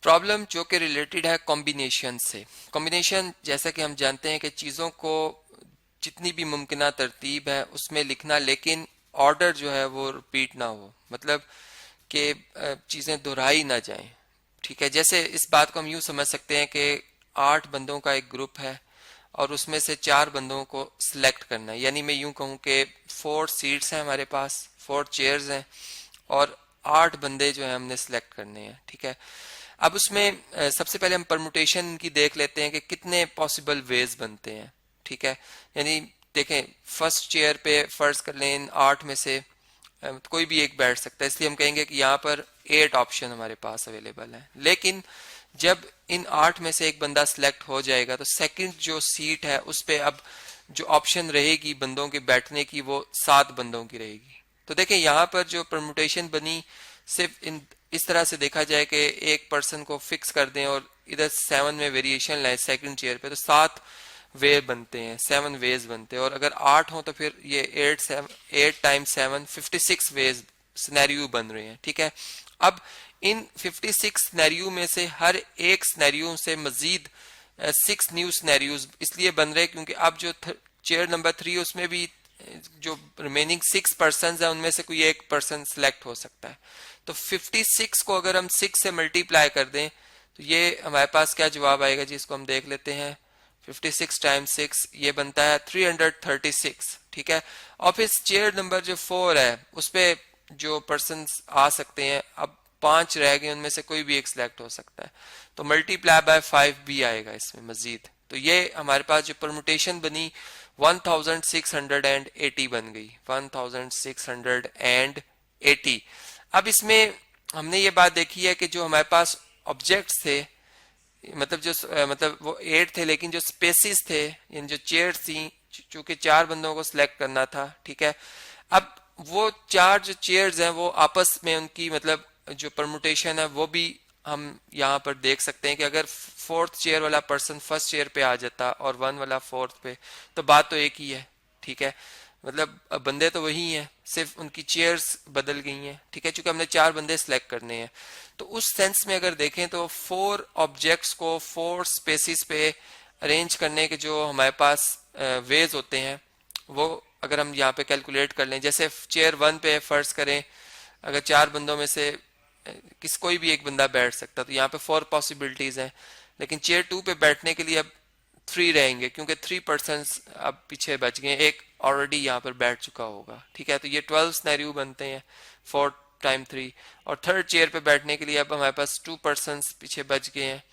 Problem जो कि related है कॉम्बिनेशन से। कॉम्बिनेशन जैसा कि हम जानते हैं कि चीज़ों को जितनी भी मुमकिन तरतीब है उसमें लिखना, लेकिन ऑर्डर जो है वो रिपीट ना हो, मतलब कि चीज़ें दोहराई ना जाएं। ठीक है, जैसे इस बात को हम यूँ समझ सकते हैं कि 8 बंदों का एक ग्रुप है और उसमें से 4 बंदों को सिलेक्ट करना है। यानी मैं यूँ कहूँ कि 4 सीट्स हैं हमारे पास, 4 चेयर्स हैं और 8 बंदे जो है हमने सिलेक्ट करने हैं। ठीक है, अब उसमें सबसे पहले हम परमुटेशन की देख लेते हैं कि कितने पॉसिबल वेज बनते हैं। ठीक है, यानी देखें फर्स्ट चेयर पे फर्ज कर लें इन 8 में से कोई भी एक बैठ सकता है, इसलिए हम कहेंगे कि यहाँ पर 8 ऑप्शन हमारे पास अवेलेबल है। लेकिन जब इन 8 में से एक बंदा सिलेक्ट हो जाएगा तो सेकंड जो सीट है उस पे अब जो ऑप्शन रहेगी बंदों के बैठने की वो 7 बंदों की रहेगी। तो देखें यहाँ पर जो परमुटेशन बनी सिर्फ इन इस तरह से देखा जाए कि एक पर्सन को फिक्स कर दें और इधर 7 में वेरिएशन लाए सेकंड चेयर पे, तो 7 वे बनते हैं, 7 वेज बनते हैं। और अगर 8 हो तो फिर ये 8 टाइम्स 7 56 वेज सिनेरियो बन रहे हैं। ठीक है, अब इन 56 सिनेरियो में से हर एक सिनेरियो से मजीद 6 न्यू सिनेरियोज इसलिए बन रहे हैं क्योंकि अब जो चेयर नंबर 3 उसमें भी जो रिमेनिंग 6 पर्सन है उनमें से कोई एक पर्सन सिलेक्ट हो सकता है। तो 56 को अगर हम 6 से मल्टीप्लाई कर दें तो ये हमारे पास क्या जवाब आएगा जी, इसको हम देख लेते हैं। 56 टाइम्स 6 ये बनता है 336। ठीक है, और फिर चेयर नंबर जो 4 है उस पे जो पर्सन आ सकते हैं, अब 5 रह गए, उनमें से कोई भी एक सिलेक्ट हो सकता है, तो मल्टीप्लाई बाय 5 भी आएगा इसमें मजीद। तो ये हमारे पास जो परमुटेशन बनी 1680 बन गई, 1680। अब इसमें हमने ये बात देखी है कि जो हमारे पास ऑब्जेक्ट्स थे, मतलब वो 8 थे, लेकिन जो स्पेसिस थे यानी जो चेयर्स थी, चूंकि 4 बंदों को सिलेक्ट करना था। ठीक है, अब वो 4 जो चेयर्स हैं वो आपस में उनकी मतलब जो परमुटेशन है वो भी हम यहाँ पर देख सकते हैं कि अगर 4th चेयर वाला पर्सन फर्स्ट चेयर पे आ जाता और 1 वाला 4th पे, तो बात तो एक ही है। ठीक है, मतलब बंदे तो वही हैं, सिर्फ उनकी चेयर्स बदल गई हैं। ठीक है, चूंकि हमने 4 बंदे सिलेक्ट करने हैं, तो उस सेंस में अगर देखें तो 4 ऑब्जेक्ट्स को 4 स्पेसिस पे अरेंज करने के जो हमारे पास वेज होते हैं वो अगर हम यहाँ पे कैलकुलेट कर लें, जैसे चेयर 1 पे फर्ज करें अगर 4 बंदों में से कोई भी एक बंदा बैठ सकता, तो यहाँ पे 4 पॉसिबिलिटीज हैं। लेकिन चेयर 2 पे बैठने के लिए अब 3 रहेंगे क्योंकि 3 पर्सन अब पीछे बच गए, एक ऑलरेडी यहाँ पर बैठ चुका होगा। ठीक है, तो ये 12 सिनेरियो बनते हैं 4 टाइम 3। और थर्ड चेयर पे बैठने के लिए अब हमारे पास 2 पर्सन पीछे बच गए हैं,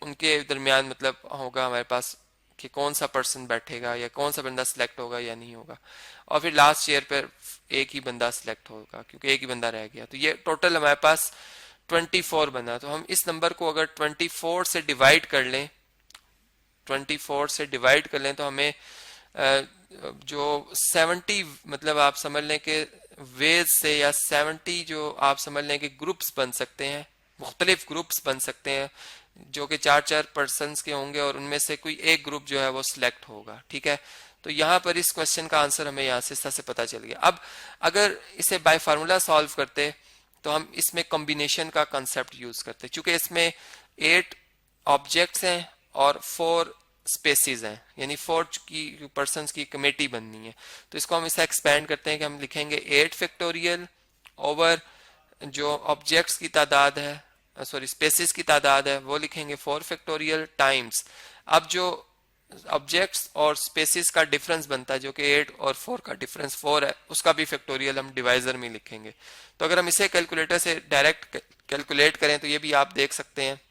उनके दरमियान मतलब होगा हमारे पास कि कौन सा पर्सन बैठेगा या कौन सा बंदा सिलेक्ट होगा या नहीं होगा। और फिर लास्ट चेयर पर एक ही बंदा सिलेक्ट होगा क्योंकि एक ही बंदा रह गया। तो ये टोटल हमारे पास 24 बना। तो हम इस नंबर को अगर 24 से डिवाइड कर लें, 24 से डिवाइड कर लें तो हमें जो 70 मतलब आप समझ लें कि वेज से, या 70 जो आप समझ लें कि ग्रुप्स बन सकते हैं, मुख्तलिफ ग्रुप्स बन सकते हैं जो कि 4-4 पर्सन के होंगे और उनमें से कोई एक ग्रुप जो है वो सिलेक्ट होगा। ठीक है, तो यहाँ पर इस क्वेश्चन का आंसर हमें यहाँ से इस तरह से पता चल गया। अब अगर इसे बाय फार्मूला सॉल्व करते तो हम इसमें कॉम्बिनेशन का कंसेप्ट यूज करते, क्योंकि इसमें 8 ऑब्जेक्ट्स हैं और 4 स्पेसिस हैं, यानी 4 की पर्संस की कमेटी बननी है। तो इसको हम इसे एक्सपेंड करते हैं कि हम लिखेंगे 8 फैक्टोरियल ओवर जो ऑब्जेक्ट्स की तादाद है, सॉरी स्पेसिस की तादाद है वो लिखेंगे 4 फैक्टोरियल टाइम्स, अब जो ऑब्जेक्ट्स और स्पेसिस का डिफरेंस बनता है जो कि 8 और 4 का डिफरेंस 4 है, उसका भी फैक्टोरियल हम डिवाइजर में लिखेंगे। तो अगर हम इसे कैलकुलेटर से डायरेक्ट कैलकुलेट करें तो ये भी आप देख सकते हैं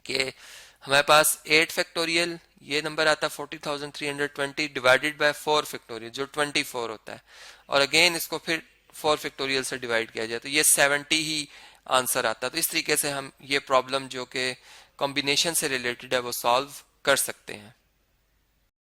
कि हमारे पास 8 फैक्टोरियल ये नंबर आता है 40,320 डिवाइडेड बाय 4 फैक्टोरियल जो 24 होता है, और अगेन इसको फिर 4 फैक्टोरियल से डिवाइड किया जाए तो ये 70 ही आंसर आता है। तो इस तरीके से हम ये प्रॉब्लम जो कि कॉम्बिनेशन से रिलेटेड है वो सॉल्व कर सकते हैं।